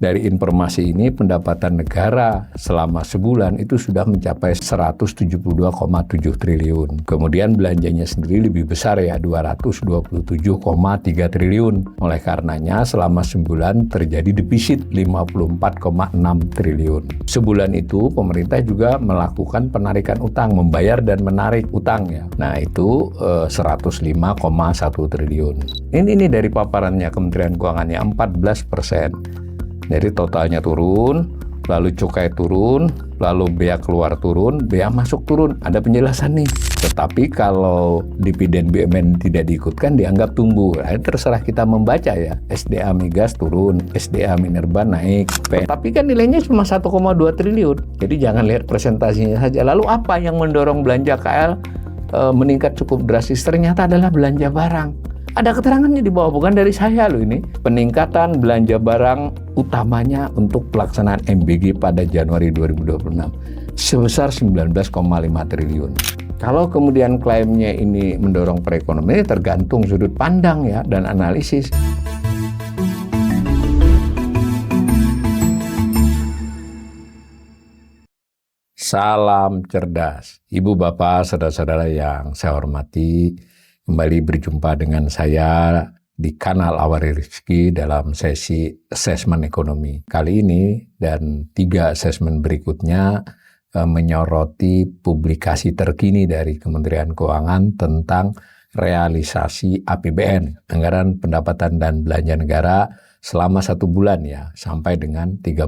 Dari informasi ini, pendapatan negara selama sebulan itu sudah mencapai 172,7 triliun. Kemudian belanjanya sendiri lebih besar ya, 227,3 triliun. Oleh karenanya, selama sebulan terjadi defisit 54,6 triliun. Sebulan itu, pemerintah juga melakukan penarikan utang, membayar dan menarik utang ya. Nah, itu 105,1 triliun. Ini dari paparannya Kementerian Keuangannya, 14%. Jadi totalnya turun, lalu cukai turun, lalu bea keluar turun, bea masuk turun. Ada penjelasan nih. Tetapi kalau dividen BUMN tidak diikutkan dianggap tumbuh. Nah, terserah kita membaca ya. SDA Migas turun, SDA Minerba naik. Tapi kan nilainya cuma 1,2 triliun. Jadi jangan lihat presentasinya saja. Lalu apa yang mendorong belanja KL meningkat cukup drastis? Ternyata adalah belanja barang. Ada keterangannya di bawah, bukan dari saya loh ini. Peningkatan belanja barang utamanya untuk pelaksanaan MBG pada Januari 2026 sebesar 19,5 triliun. Kalau kemudian klaimnya ini mendorong perekonomian, tergantung sudut pandang ya dan analisis. Salam cerdas. Ibu, bapak, saudara-saudara yang saya hormati, kembali berjumpa dengan saya di kanal Awari Rizki dalam sesi asesmen ekonomi. Kali ini dan 3 asesmen berikutnya menyoroti publikasi terkini dari Kementerian Keuangan tentang realisasi APBN, Anggaran Pendapatan dan Belanja Negara selama 1 bulan ya, sampai dengan 31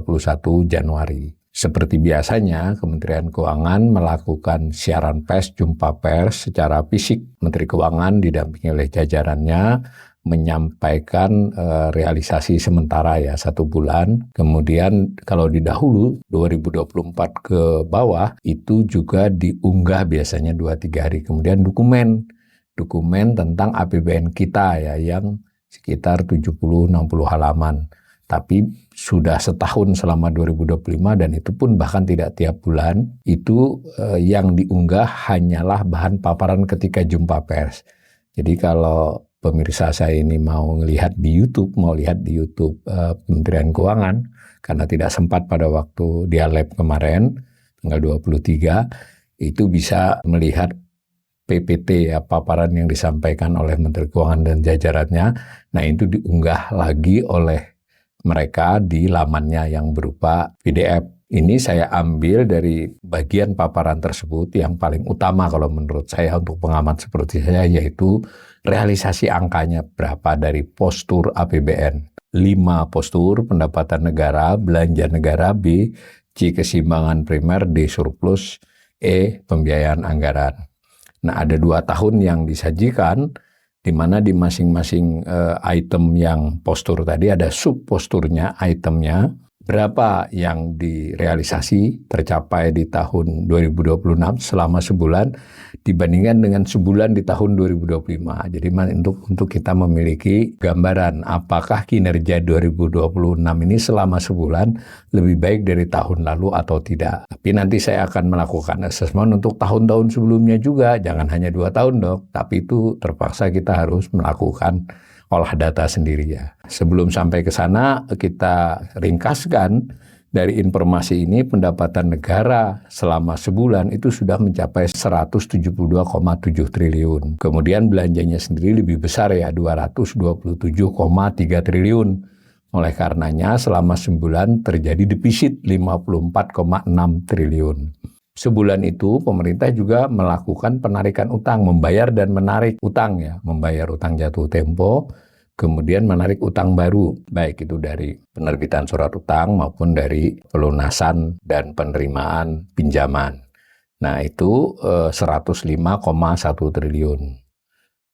Januari. Seperti biasanya, Kementerian Keuangan melakukan siaran pers, jumpa pers secara fisik. Menteri Keuangan didampingi oleh jajarannya menyampaikan realisasi sementara ya 1 bulan. Kemudian kalau di dahulu 2024 ke bawah itu juga diunggah biasanya 2-3 hari kemudian dokumen tentang APBN kita ya yang sekitar 70-60 halaman. Tapi sudah setahun selama 2025 dan itu pun bahkan tidak tiap bulan, itu yang diunggah hanyalah bahan paparan ketika jumpa pers. Jadi kalau pemirsa saya ini mau lihat di YouTube Kementerian Keuangan, karena tidak sempat pada waktu dia live kemarin, tanggal 23, itu bisa melihat PPT ya, paparan yang disampaikan oleh Menteri Keuangan dan jajarannya. Nah, itu diunggah lagi oleh mereka di lamannya yang berupa PDF. Ini saya ambil dari bagian paparan tersebut yang paling utama kalau menurut saya untuk pengamat seperti saya, yaitu realisasi angkanya berapa dari postur APBN. 5 postur: pendapatan negara, belanja negara, B, C keseimbangan primer, D surplus, E pembiayaan anggaran. Nah, ada 2 tahun yang disajikan, di mana di masing-masing item yang postur tadi ada sub-posturnya, itemnya, berapa yang direalisasi tercapai di tahun 2026 selama sebulan dibandingkan dengan sebulan di tahun 2025. Jadi untuk kita memiliki gambaran apakah kinerja 2026 ini selama sebulan lebih baik dari tahun lalu atau tidak. Tapi nanti saya akan melakukan asesmen untuk tahun-tahun sebelumnya juga. Jangan hanya 2 tahun dong, tapi itu terpaksa kita harus melakukan olah data sendiri ya. Sebelum sampai ke sana, kita ringkaskan dari informasi ini, pendapatan negara selama sebulan itu sudah mencapai 172,7 triliun. Kemudian belanjanya sendiri lebih besar ya, 227,3 triliun. Oleh karenanya, selama sebulan terjadi defisit 54,6 triliun. Sebulan itu pemerintah juga melakukan penarikan utang, membayar dan menarik utang ya, membayar utang jatuh tempo, kemudian menarik utang baru, baik itu dari penerbitan surat utang maupun dari pelunasan dan penerimaan pinjaman. Nah, itu 105,1 triliun.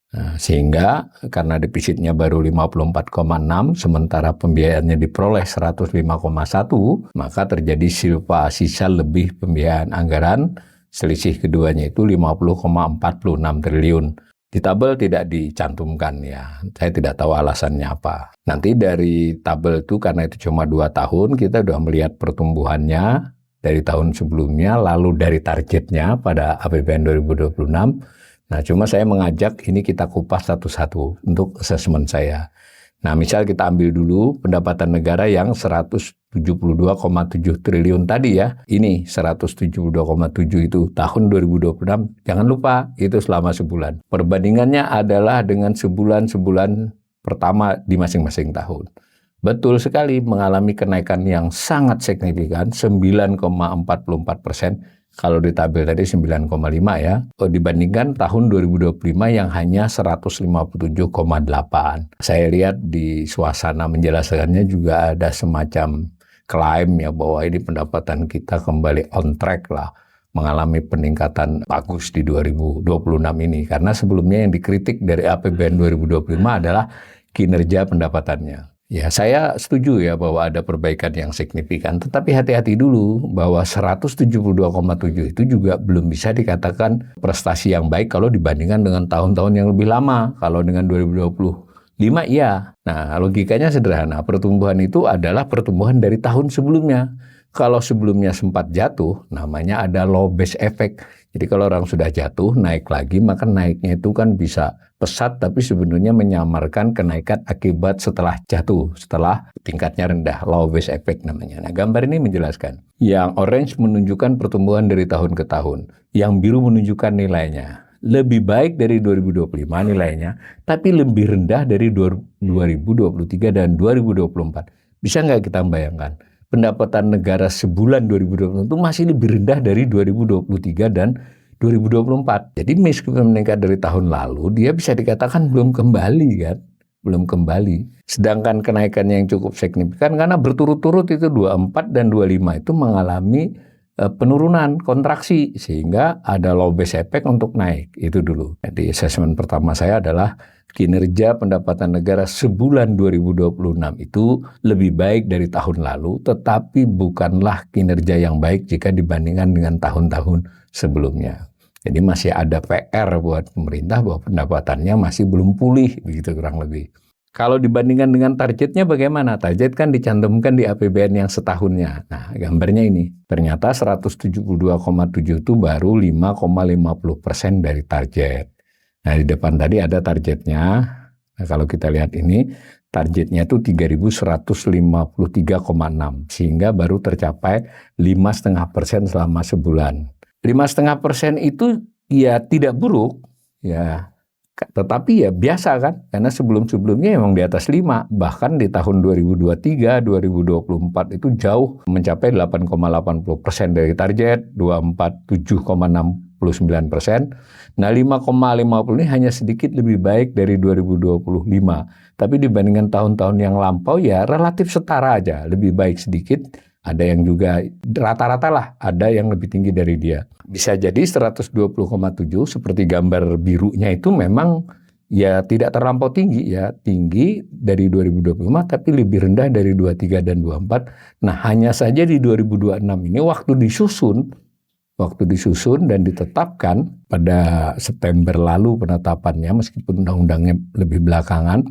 Nah, sehingga karena defisitnya baru 54,6, sementara pembiayaannya diperoleh 105,1, maka terjadi sisa lebih pembiayaan anggaran. Selisih keduanya itu 50,46 triliun. Di tabel tidak dicantumkan ya, saya tidak tahu alasannya apa. Nanti dari tabel itu, karena itu cuma 2 tahun, kita sudah melihat pertumbuhannya dari tahun sebelumnya, lalu dari targetnya pada APBN 2026. Nah, cuma saya mengajak ini kita kupas satu-satu untuk asesmen saya. Nah, misal kita ambil dulu pendapatan negara yang 172,7 triliun tadi ya. Ini 172,7 itu tahun 2026. Jangan lupa itu selama sebulan. Perbandingannya adalah dengan sebulan-sebulan pertama di masing-masing tahun. Betul sekali mengalami kenaikan yang sangat signifikan, 9,44%. Kalau di tabel tadi 9,5 ya, dibandingkan tahun 2025 yang hanya 157,8. Saya lihat di suasana menjelaskannya juga ada semacam klaim ya bahwa ini pendapatan kita kembali on track lah, mengalami peningkatan bagus di 2026 ini. Karena sebelumnya yang dikritik dari APBN 2025 adalah kinerja pendapatannya. Ya, saya setuju ya bahwa ada perbaikan yang signifikan, tetapi hati-hati dulu bahwa 172,7 itu juga belum bisa dikatakan prestasi yang baik kalau dibandingkan dengan tahun-tahun yang lebih lama. Kalau dengan 2025 iya. Nah, logikanya sederhana, pertumbuhan itu adalah pertumbuhan dari tahun sebelumnya. Kalau sebelumnya sempat jatuh, namanya ada low base effect. Jadi kalau orang sudah jatuh, naik lagi, maka naiknya itu kan bisa pesat, tapi sebenarnya menyamarkan kenaikan akibat setelah jatuh, setelah tingkatnya rendah, low base effect namanya. Nah, gambar ini menjelaskan. Yang orange menunjukkan pertumbuhan dari tahun ke tahun, yang biru menunjukkan nilainya. Lebih baik dari 2025 nilainya, tapi lebih rendah dari 2023 dan 2024. Bisa nggak kita bayangkan? Pendapatan negara sebulan 2020 itu masih lebih rendah dari 2023 dan 2024. Jadi meskipun meningkat dari tahun lalu, dia bisa dikatakan belum kembali kan, belum kembali. Sedangkan kenaikan yang cukup signifikan karena berturut-turut itu 24 dan 25 itu mengalami penurunan, kontraksi, sehingga ada low base effect untuk naik. Itu dulu. Jadi assessment pertama saya adalah kinerja pendapatan negara sebulan 2026 itu lebih baik dari tahun lalu, tetapi bukanlah kinerja yang baik jika dibandingkan dengan tahun-tahun sebelumnya. Jadi masih ada PR buat pemerintah bahwa pendapatannya masih belum pulih, begitu kurang lebih. Kalau dibandingkan dengan targetnya bagaimana? Target kan dicantumkan di APBN yang setahunnya. Nah, gambarnya ini. Ternyata 172,7 itu baru 5,50% dari target. Nah, di depan tadi ada targetnya. Nah, kalau kita lihat ini, targetnya itu 3.153,6. Sehingga baru tercapai 5,5% selama sebulan. 5,5% itu ya tidak buruk, ya. Tetapi ya biasa kan, karena sebelum-sebelumnya memang di atas 5, bahkan di tahun 2023, 2024 itu jauh mencapai 8,80% dari target, 24, 7,69%. Nah 5,50 ini hanya sedikit lebih baik dari 2025, tapi dibandingkan tahun-tahun yang lampau ya relatif setara aja, lebih baik sedikit. Ada yang juga rata-rata lah, ada yang lebih tinggi dari dia. Bisa jadi 120,7 seperti gambar birunya itu memang ya tidak terlampau tinggi ya, tinggi dari 2025 tapi lebih rendah dari 23 dan 24. Nah, hanya saja di 2026 ini waktu disusun dan ditetapkan pada September lalu penetapannya, meskipun undang-undangnya lebih belakangan,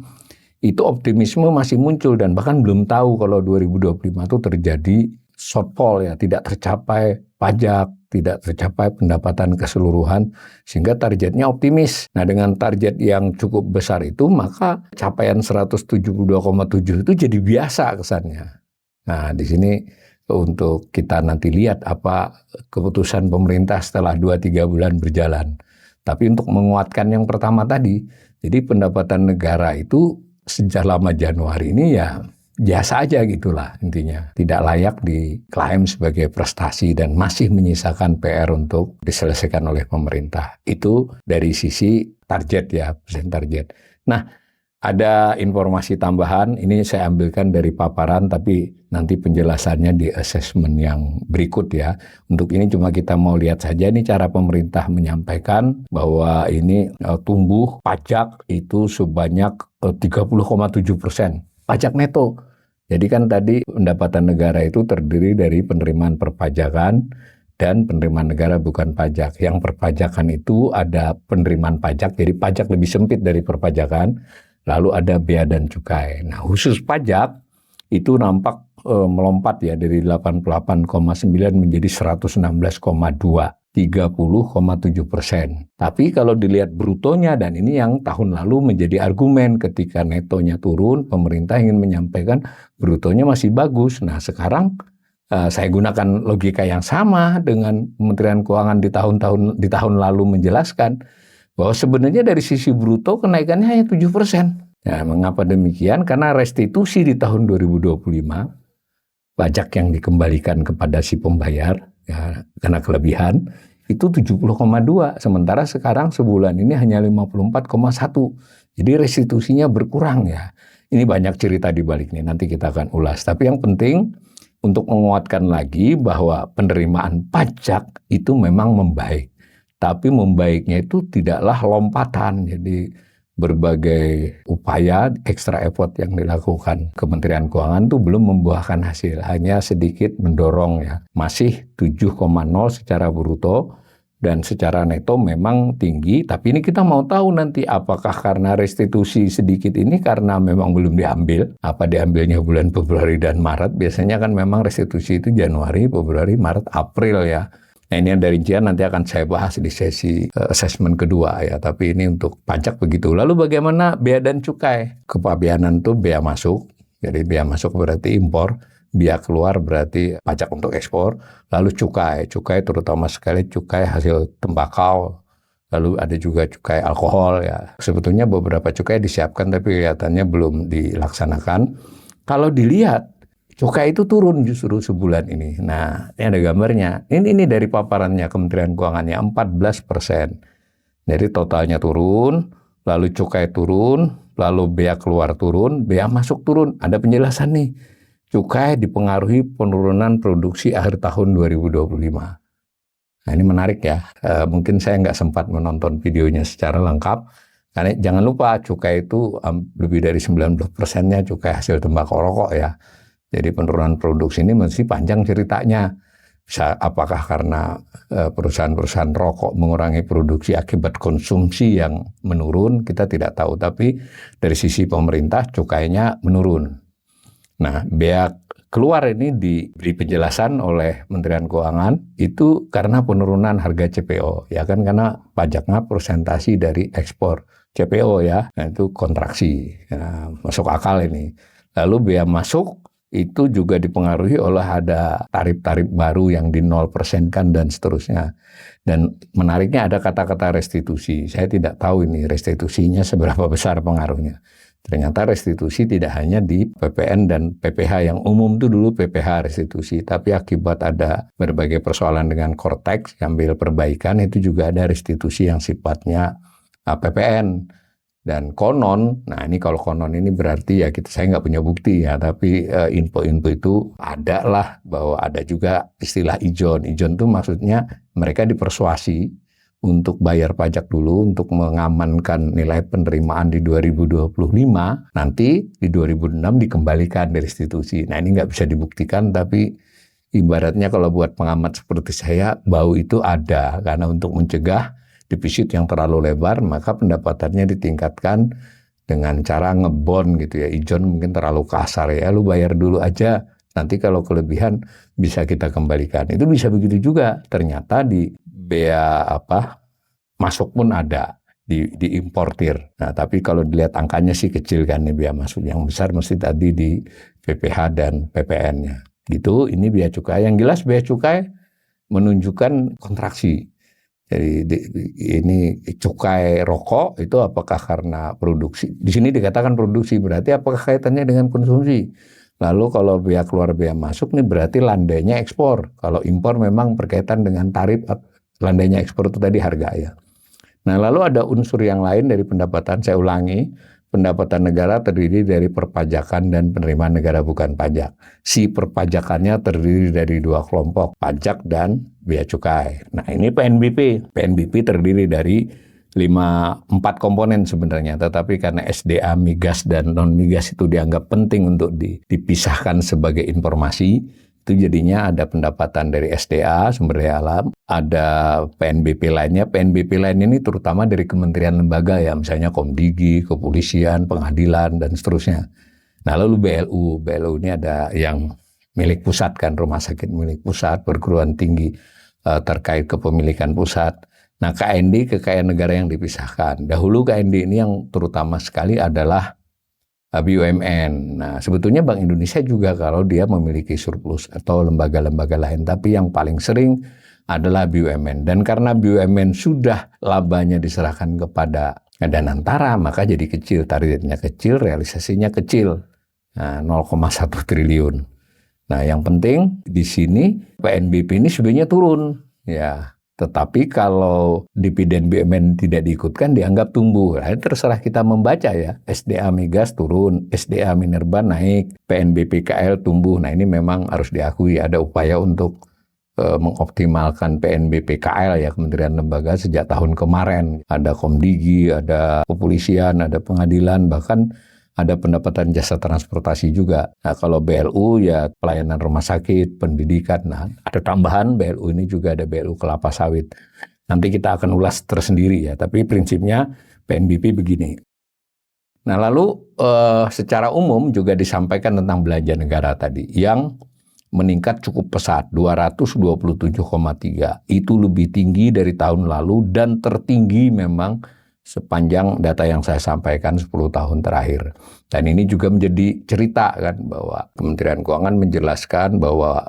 itu optimisme masih muncul dan bahkan belum tahu kalau 2025 itu terjadi shortfall ya, tidak tercapai pajak, tidak tercapai pendapatan keseluruhan sehingga targetnya optimis. Nah, dengan target yang cukup besar itu maka capaian 172,7 itu jadi biasa kesannya. Nah, di sini untuk kita nanti lihat apa keputusan pemerintah setelah 2-3 bulan berjalan. Tapi untuk menguatkan yang pertama tadi, jadi pendapatan negara itu sejak lama Januari ini ya biasa aja gitulah intinya. Tidak layak diklaim sebagai prestasi dan masih menyisakan PR untuk diselesaikan oleh pemerintah. Itu dari sisi target ya, persen target. Nah, ada informasi tambahan, ini saya ambilkan dari paparan tapi nanti penjelasannya di assessment yang berikut ya. Untuk ini cuma kita mau lihat saja nih cara pemerintah menyampaikan bahwa ini tumbuh pajak itu sebanyak 30,7%. Pajak neto. Jadi kan tadi pendapatan negara itu terdiri dari penerimaan perpajakan dan penerimaan negara bukan pajak. Yang perpajakan itu ada penerimaan pajak, jadi pajak lebih sempit dari perpajakan. Lalu ada bea dan cukai. Nah, khusus pajak itu nampak melompat ya dari 88,9 menjadi 116,2. 30,7%. Tapi kalau dilihat brutonya, dan ini yang tahun lalu menjadi argumen ketika netonya turun, pemerintah ingin menyampaikan brutonya masih bagus. Nah sekarang saya gunakan logika yang sama dengan Kementerian Keuangan di tahun lalu menjelaskan bahwa sebenarnya dari sisi bruto kenaikannya hanya 7%. Nah, mengapa demikian? Karena restitusi di tahun 2025, pajak yang dikembalikan kepada si pembayar, ya, karena kelebihan, itu 70,2. Sementara sekarang sebulan ini hanya 54,1. Jadi restitusinya berkurang ya. Ini banyak cerita di baliknya, nanti kita akan ulas. Tapi yang penting untuk menguatkan lagi bahwa penerimaan pajak itu memang membaik. Tapi membaiknya itu tidaklah lompatan. Jadi berbagai upaya extra effort yang dilakukan Kementerian Keuangan itu belum membuahkan hasil, hanya sedikit mendorong ya. Masih 7,0 secara bruto dan secara neto memang tinggi, tapi ini kita mau tahu nanti apakah karena restitusi sedikit ini karena memang belum diambil, apa diambilnya bulan Februari dan Maret. Biasanya kan memang restitusi itu Januari, Februari, Maret, April ya. Nah ini yang dari rincian nanti akan saya bahas di sesi assessment kedua ya, tapi ini untuk pajak begitu. Lalu bagaimana bea dan cukai? Kepabeanan itu bea masuk, jadi bea masuk berarti impor, bea keluar berarti pajak untuk ekspor, lalu cukai terutama sekali cukai hasil tembakau, lalu ada juga cukai alkohol ya. Sebetulnya beberapa cukai disiapkan tapi kelihatannya belum dilaksanakan. Kalau dilihat cukai itu turun justru sebulan ini. Nah, ini ada gambarnya. Ini dari paparannya Kementerian Keuangannya 14%. Jadi totalnya turun, lalu cukai turun, lalu bea keluar turun, bea masuk turun. Ada penjelasan nih. Cukai dipengaruhi penurunan produksi akhir tahun 2025. Nah, ini menarik ya. Mungkin saya nggak sempat menonton videonya secara lengkap. Karena jangan lupa cukai itu lebih dari 90%-nya cukai hasil tembakau rokok ya. Jadi penurunan produksi ini mesti panjang ceritanya. Apakah karena perusahaan-perusahaan rokok mengurangi produksi akibat konsumsi yang menurun, kita tidak tahu. Tapi dari sisi pemerintah cukainya menurun. Nah, bea keluar ini diberi penjelasan oleh Kementerian Keuangan itu karena penurunan harga CPO. Ya kan, karena pajaknya persentasi dari ekspor CPO ya. Nah, itu kontraksi. Nah, masuk akal ini. Lalu bea masuk itu juga dipengaruhi oleh ada tarif-tarif baru yang di 0% kan dan seterusnya. Dan menariknya ada kata-kata restitusi. Saya tidak tahu ini restitusinya seberapa besar pengaruhnya. Ternyata restitusi tidak hanya di PPN dan PPH yang umum itu dulu PPH restitusi. Tapi akibat ada berbagai persoalan dengan Cortex, ambil perbaikan itu juga ada restitusi yang sifatnya PPN. Dan konon, nah ini kalau konon ini berarti ya saya nggak punya bukti ya, tapi info-info itu ada lah bahwa ada juga istilah ijon. Ijon itu maksudnya mereka dipersuasi untuk bayar pajak dulu untuk mengamankan nilai penerimaan di 2025, nanti di 2006 dikembalikan dari restitusi. Nah ini nggak bisa dibuktikan, tapi ibaratnya kalau buat pengamat seperti saya, bau itu ada karena untuk mencegah defisit yang terlalu lebar, maka pendapatannya ditingkatkan dengan cara ngebon gitu ya. Ijon mungkin terlalu kasar ya, lu bayar dulu aja, nanti kalau kelebihan bisa kita kembalikan. Itu bisa begitu juga. Ternyata di bea masuk pun ada, diimportir. Nah, tapi kalau dilihat angkanya sih kecil kan nih bea masuk. Yang besar mesti tadi di PPH dan PPN-nya. Gitu, ini bea cukai. Yang jelas bea cukai menunjukkan kontraksi. Jadi ini cukai rokok itu apakah karena produksi? Di sini dikatakan produksi, berarti apakah kaitannya dengan konsumsi? Lalu kalau bea keluar bea masuk nih berarti landainya ekspor. Kalau impor memang berkaitan dengan tarif, landainya ekspor itu tadi harga ya. Nah lalu ada unsur yang lain dari pendapatan, saya ulangi. Pendapatan negara terdiri dari perpajakan dan penerimaan negara bukan pajak. Si perpajakannya terdiri dari dua kelompok, pajak dan bea cukai. Nah ini PNBP. PNBP terdiri dari 4 komponen sebenarnya, tetapi karena SDA, migas, dan non-migas itu dianggap penting untuk dipisahkan sebagai informasi, itu jadinya ada pendapatan dari SDA, sumber daya alam, ada PNBP lainnya. PNBP lain ini terutama dari kementerian lembaga ya, misalnya Komdigi, Kepolisian, Pengadilan, dan seterusnya. Nah lalu BLU. BLU ini ada yang milik pusat kan, rumah sakit milik pusat, perguruan tinggi, terkait kepemilikan pusat. Nah, KND, kekayaan negara yang dipisahkan. Dahulu KND ini yang terutama sekali adalah BUMN. Nah, sebetulnya Bank Indonesia juga kalau dia memiliki surplus atau lembaga-lembaga lain, tapi yang paling sering adalah BUMN. Dan karena BUMN sudah labanya diserahkan kepada Danantara, maka jadi kecil, targetnya kecil, realisasinya kecil. Nah, 0,1 triliun. Nah, yang penting di sini PNBP ini sebenarnya turun, ya. Tetapi kalau dividen BUMN tidak diikutkan dianggap tumbuh. Nah, terserah kita membaca ya. SDA Migas turun, SDA Minerba naik, PNBP KL tumbuh. Nah, ini memang harus diakui ada upaya untuk mengoptimalkan PNBP KL ya, Kementerian Lembaga sejak tahun kemarin. Ada Komdigi, ada kepolisian, ada pengadilan, bahkan ada pendapatan jasa transportasi juga. Nah, kalau BLU ya pelayanan rumah sakit, pendidikan. Nah, ada tambahan BLU ini juga ada BLU kelapa sawit. Nanti kita akan ulas tersendiri ya, tapi prinsipnya PNBP begini. Nah, lalu secara umum juga disampaikan tentang belanja negara tadi yang meningkat cukup pesat, 227,3. Itu lebih tinggi dari tahun lalu dan tertinggi memang sepanjang data yang saya sampaikan 10 tahun terakhir. Dan ini juga menjadi cerita kan bahwa Kementerian Keuangan menjelaskan bahwa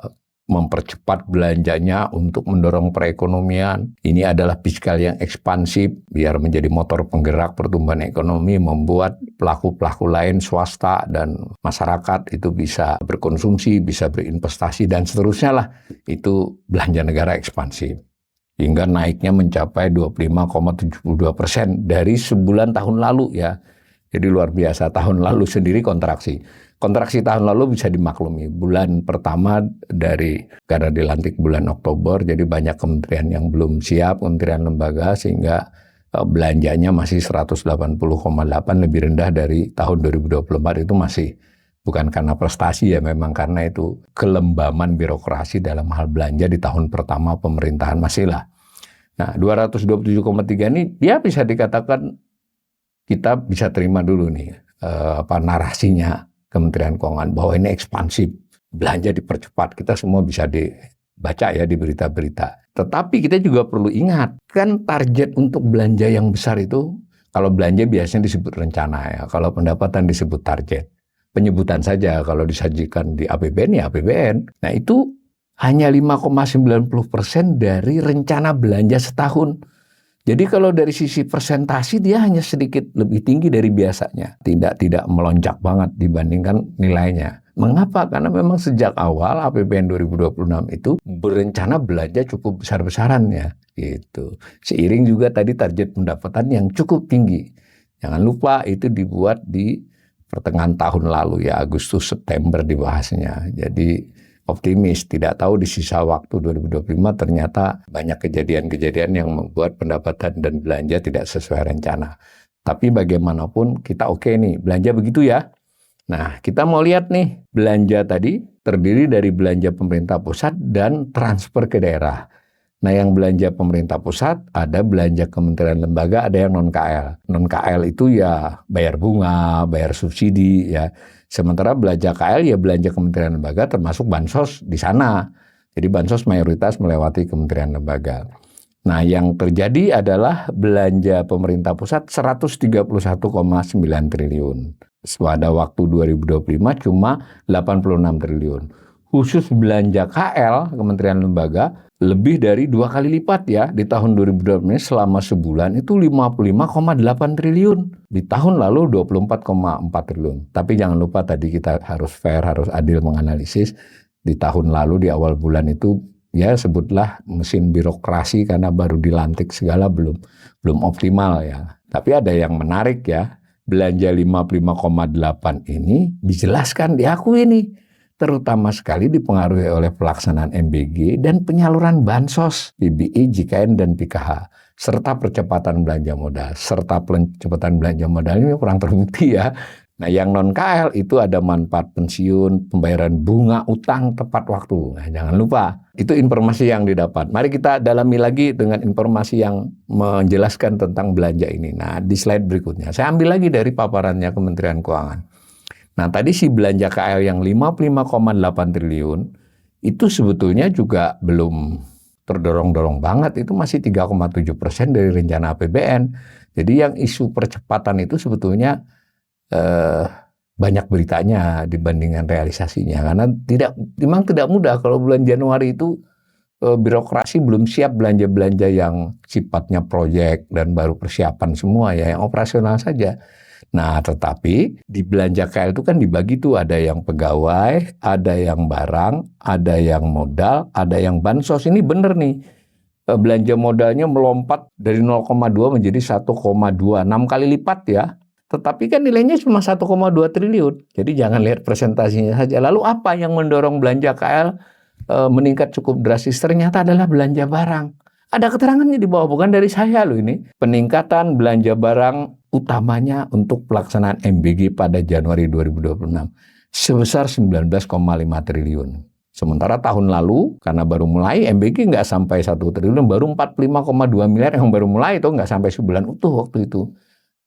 mempercepat belanjanya untuk mendorong perekonomian. Ini adalah fiskal yang ekspansif biar menjadi motor penggerak pertumbuhan ekonomi, membuat pelaku-pelaku lain swasta dan masyarakat itu bisa berkonsumsi, bisa berinvestasi dan seterusnya lah. Itu belanja negara ekspansif. Hingga naiknya mencapai 25,72% dari sebulan tahun lalu ya. Jadi luar biasa, tahun lalu sendiri kontraksi. Kontraksi tahun lalu bisa dimaklumi. Bulan pertama karena dilantik bulan Oktober, jadi banyak kementerian yang belum siap, kementerian lembaga, sehingga belanjanya masih 180,8, lebih rendah dari tahun 2024. Itu masih bukan karena prestasi ya, memang karena itu kelembaman birokrasi dalam hal belanja di tahun pertama pemerintahan masih lah. Nah, 227,3 ini dia bisa dikatakan kita bisa terima dulu nih narasinya Kementerian Keuangan bahwa ini ekspansif, belanja dipercepat. Kita semua bisa dibaca ya di berita-berita. Tetapi kita juga perlu ingat, kan target untuk belanja yang besar itu, kalau belanja biasanya disebut rencana ya, kalau pendapatan disebut target. Penyebutan saja, kalau disajikan di APBN ya APBN. Nah, itu hanya 5,90% dari rencana belanja setahun. Jadi kalau dari sisi persentasi dia hanya sedikit lebih tinggi dari biasanya. Tidak melonjak banget dibandingkan nilainya. Mengapa? Karena memang sejak awal APBN 2026 itu berencana belanja cukup besar-besaran ya. Gitu. Seiring juga tadi target pendapatan yang cukup tinggi. Jangan lupa itu dibuat di pertengahan tahun lalu ya, Agustus September dibahasnya. Jadi optimis, tidak tahu di sisa waktu 2025 ternyata banyak kejadian-kejadian yang membuat pendapatan dan belanja tidak sesuai rencana. Tapi bagaimanapun kita oke nih, belanja begitu ya. Nah, kita mau lihat nih, belanja tadi terdiri dari belanja pemerintah pusat dan transfer ke daerah. Nah, yang belanja pemerintah pusat, ada belanja kementerian lembaga, ada yang non-KL. Non-KL itu ya bayar bunga, bayar subsidi ya. Sementara belanja KL ya belanja kementerian lembaga termasuk bansos di sana. Jadi bansos mayoritas melewati kementerian lembaga. Nah, yang terjadi adalah belanja pemerintah pusat 131,9 triliun. Pada waktu 2025 cuma 86 triliun. Khusus belanja KL, kementerian lembaga, lebih dari 2 kali lipat ya. Di tahun 2020 selama sebulan itu 55,8 triliun. Di tahun lalu 24,4 triliun. Tapi jangan lupa tadi kita harus fair, harus adil menganalisis. Di tahun lalu di awal bulan itu ya sebutlah mesin birokrasi karena baru dilantik segala belum optimal ya. Tapi ada yang menarik ya. Belanja 55,8 ini dijelaskan, diakui nih. Terutama sekali dipengaruhi oleh pelaksanaan MBG dan penyaluran bansos, PBI, JKN, dan PKH, serta percepatan belanja modal. Serta percepatan belanja modal ini kurang terbukti ya. Nah, yang non-KL itu ada manfaat pensiun, pembayaran bunga, utang tepat waktu. Nah, jangan lupa, itu informasi yang didapat. Mari kita dalami lagi dengan informasi yang menjelaskan tentang belanja ini. Nah, di slide berikutnya, saya ambil lagi dari paparannya Kementerian Keuangan. Nah, tadi si belanja KL yang 55,8 triliun itu sebetulnya juga belum terdorong-dorong banget, itu masih 3,7% dari rencana APBN. Jadi yang isu percepatan itu sebetulnya banyak beritanya dibandingkan realisasinya, karena memang tidak mudah kalau bulan Januari itu birokrasi belum siap belanja-belanja yang sifatnya proyek dan baru persiapan semua ya, yang operasional saja. Nah, tetapi di belanja KL itu kan dibagi tuh, ada yang pegawai, ada yang barang, ada yang modal, ada yang bansos. Ini bener nih, belanja modalnya melompat dari 0,2 menjadi 1,26 kali lipat ya. Tetapi kan nilainya cuma 1,2 triliun. Jadi jangan lihat presentasinya saja. Lalu apa yang mendorong belanja KL meningkat cukup drastis? Ternyata adalah belanja barang. Ada keterangannya di bawah, bukan dari saya loh ini. Peningkatan belanja barang utamanya untuk pelaksanaan MBG pada Januari 2026 sebesar 19,5 triliun. Sementara tahun lalu, karena baru mulai, MBG nggak sampai 1 triliun, baru 45,2 miliar yang baru mulai, itu nggak sampai sebulan utuh waktu itu.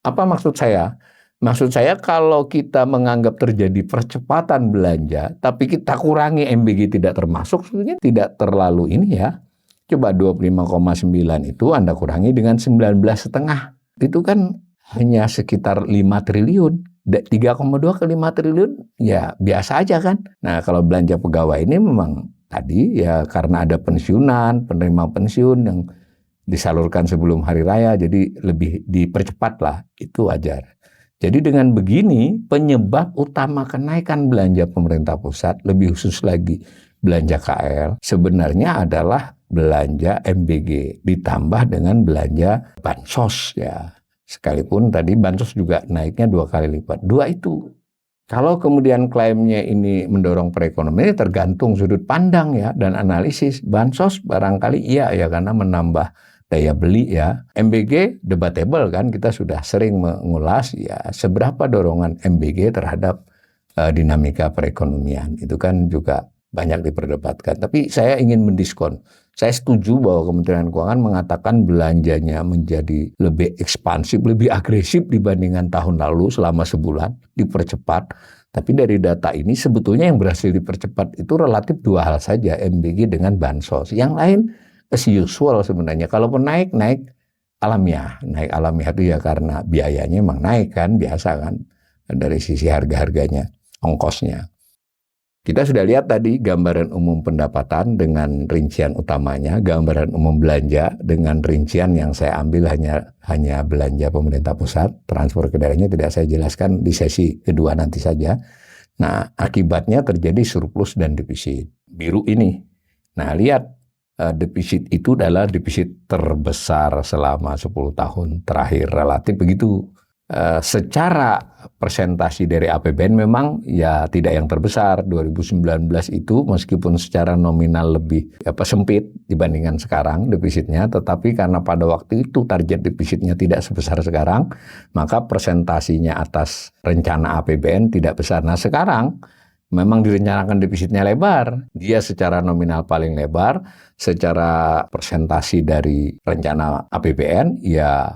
Apa maksud saya? Maksud saya kalau kita menganggap terjadi percepatan belanja, tapi kita kurangi MBG tidak termasuk, sebenarnya tidak terlalu ini ya. Coba 25,9 itu Anda kurangi dengan 19,5. Itu kan hanya sekitar 5 triliun. 3,2 ke 5 triliun ya biasa aja kan. Nah kalau belanja pegawai ini memang tadi ya karena ada pensiunan, penerima pensiun yang disalurkan sebelum hari raya, jadi lebih dipercepat lah, itu wajar. Jadi dengan begini, penyebab utama kenaikan belanja pemerintah pusat, lebih khusus lagi belanja KL, sebenarnya adalah belanja MBG, ditambah dengan belanja bansos ya. Sekalipun tadi bansos juga naiknya 2 kali lipat. 2 itu. Kalau kemudian klaimnya ini mendorong perekonomian, tergantung sudut pandang ya dan analisis. Bansos barangkali iya ya karena menambah daya beli ya. MBG debatable kan, kita sudah sering mengulas ya seberapa dorongan MBG terhadap dinamika perekonomian. Itu kan juga banyak diperdebatkan. Tapi saya ingin mendiskon. Saya setuju bahwa Kementerian Keuangan mengatakan belanjanya menjadi lebih ekspansif, lebih agresif dibandingkan tahun lalu selama sebulan, dipercepat. Tapi dari data ini sebetulnya yang berhasil dipercepat itu relatif 2 hal saja, MBG dengan bansos. Yang lain as usual sebenarnya. Kalaupun naik alamiah. Naik alamiah itu ya karena biayanya memang naik kan, biasa kan. Dari sisi harga-harganya, ongkosnya. Kita sudah lihat tadi gambaran umum pendapatan dengan rincian utamanya, gambaran umum belanja dengan rincian yang saya ambil hanya belanja pemerintah pusat, transfer ke daerahnya tidak saya jelaskan di sesi kedua nanti saja. Nah, akibatnya terjadi surplus dan defisit. Biru ini. Nah, lihat defisit itu adalah defisit terbesar selama 10 tahun terakhir, relatif begitu. Secara persentasi dari APBN memang ya tidak yang terbesar. 2019 itu meskipun secara nominal lebih sempit dibandingkan sekarang defisitnya, tetapi karena pada waktu itu target defisitnya tidak sebesar sekarang, maka persentasinya atas rencana APBN tidak besar. Nah sekarang memang direncanakan defisitnya lebar, dia secara nominal paling lebar, secara persentasi dari rencana APBN ya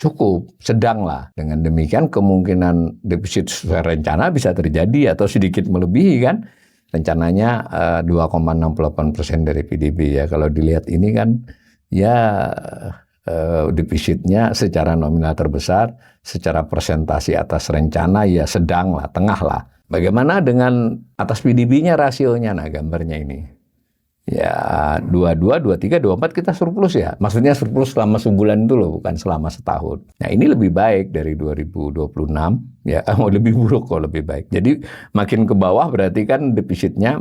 cukup, sedang lah. Dengan demikian kemungkinan defisit sesuai rencana bisa terjadi atau sedikit melebihi kan. Rencananya 2,68% dari PDB ya. Kalau dilihat ini kan ya defisitnya secara nominal terbesar, secara persentasi atas rencana ya sedang lah, tengah lah. Bagaimana dengan atas PDB-nya rasionya? Nah gambarnya ini. Ya 22, 23, 24 kita surplus ya. Maksudnya surplus selama sebulan itu loh, bukan selama setahun. Nah ini lebih baik dari 2026. Ya lebih buruk kok lebih baik. Jadi makin ke bawah berarti kan defisitnya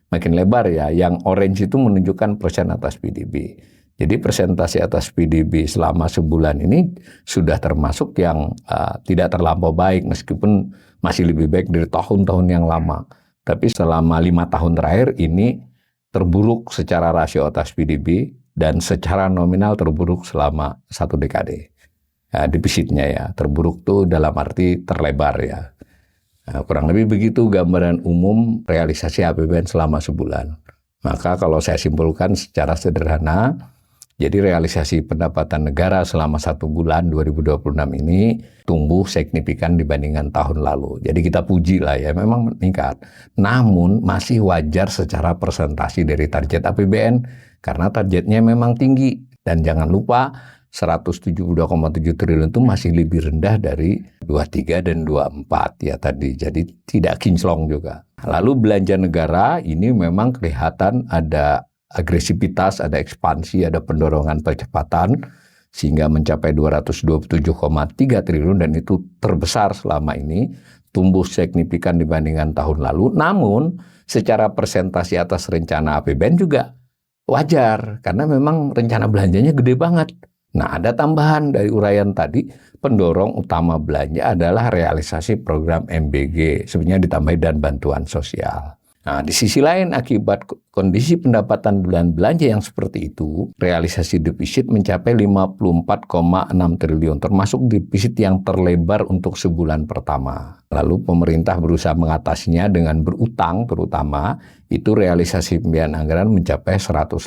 makin lebar ya. Yang orange itu menunjukkan persen atas PDB. Jadi persentase atas PDB selama sebulan ini sudah termasuk yang tidak terlampau baik. Meskipun masih lebih baik dari tahun-tahun yang lama. Tapi selama 5 tahun terakhir ini terburuk secara rasio atas PDB dan secara nominal terburuk selama 1 dekade. Defisitnya ya, terburuk tuh dalam arti terlebar ya. Kurang lebih begitu gambaran umum realisasi APBN selama sebulan. Maka kalau saya simpulkan secara sederhana, Jadi realisasi pendapatan negara selama 1 bulan 2026 ini tumbuh signifikan dibandingkan tahun lalu. Jadi kita puji lah ya, memang meningkat. Namun masih wajar secara persentasi dari target APBN karena targetnya memang tinggi. Dan jangan lupa 172,7 triliun itu masih lebih rendah dari 23 dan 24 ya tadi. Jadi tidak kinclong juga. Lalu belanja negara ini memang kelihatan ada agresivitas, ada ekspansi, ada pendorongan percepatan sehingga mencapai 227,3 triliun dan itu terbesar selama ini, tumbuh signifikan dibandingkan tahun lalu. Namun secara persentase atas rencana APBN juga wajar karena memang rencana belanjanya gede banget. Nah, ada tambahan dari uraian tadi, pendorong utama belanja adalah realisasi program MBG, sebenarnya ditambahi dan bantuan sosial. Nah, di sisi lain akibat kondisi pendapatan bulan belanja yang seperti itu, realisasi defisit mencapai 54,6 triliun, termasuk defisit yang terlebar untuk sebulan pertama. Lalu pemerintah berusaha mengatasinya dengan berutang, terutama itu realisasi pembiayaan anggaran mencapai 105,1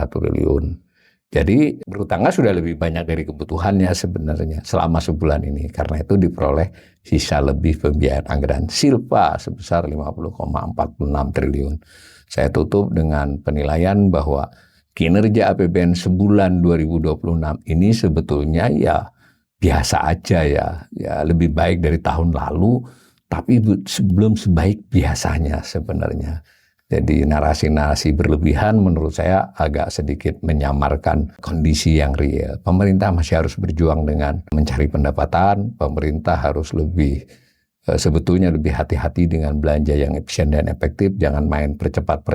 triliun. Jadi berutangnya sudah lebih banyak dari kebutuhannya sebenarnya selama sebulan ini. Karena itu diperoleh sisa lebih pembiayaan anggaran silpa sebesar 50,46 triliun. Saya tutup dengan penilaian bahwa kinerja APBN sebulan 2026 ini sebetulnya ya biasa aja ya lebih baik dari tahun lalu, tapi belum sebaik biasanya sebenarnya. Jadi narasi-narasi berlebihan menurut saya agak sedikit menyamarkan kondisi yang real. Pemerintah masih harus berjuang dengan mencari pendapatan, pemerintah harus sebetulnya lebih hati-hati dengan belanja yang efisien dan efektif, jangan main percepat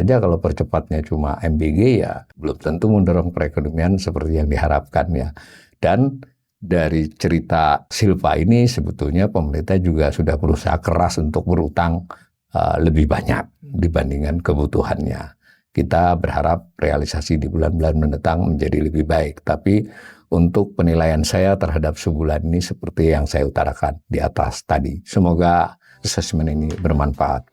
aja. Kalau percepatnya cuma MBG ya belum tentu mendorong perekonomian seperti yang diharapkan ya. Dan dari cerita Silva ini sebetulnya pemerintah juga sudah berusaha keras untuk berutang lebih banyak dibandingkan kebutuhannya. Kita berharap realisasi di bulan-bulan mendatang menjadi lebih baik. Tapi untuk penilaian saya terhadap sebulan ini seperti yang saya utarakan di atas tadi. Semoga asesmen ini bermanfaat.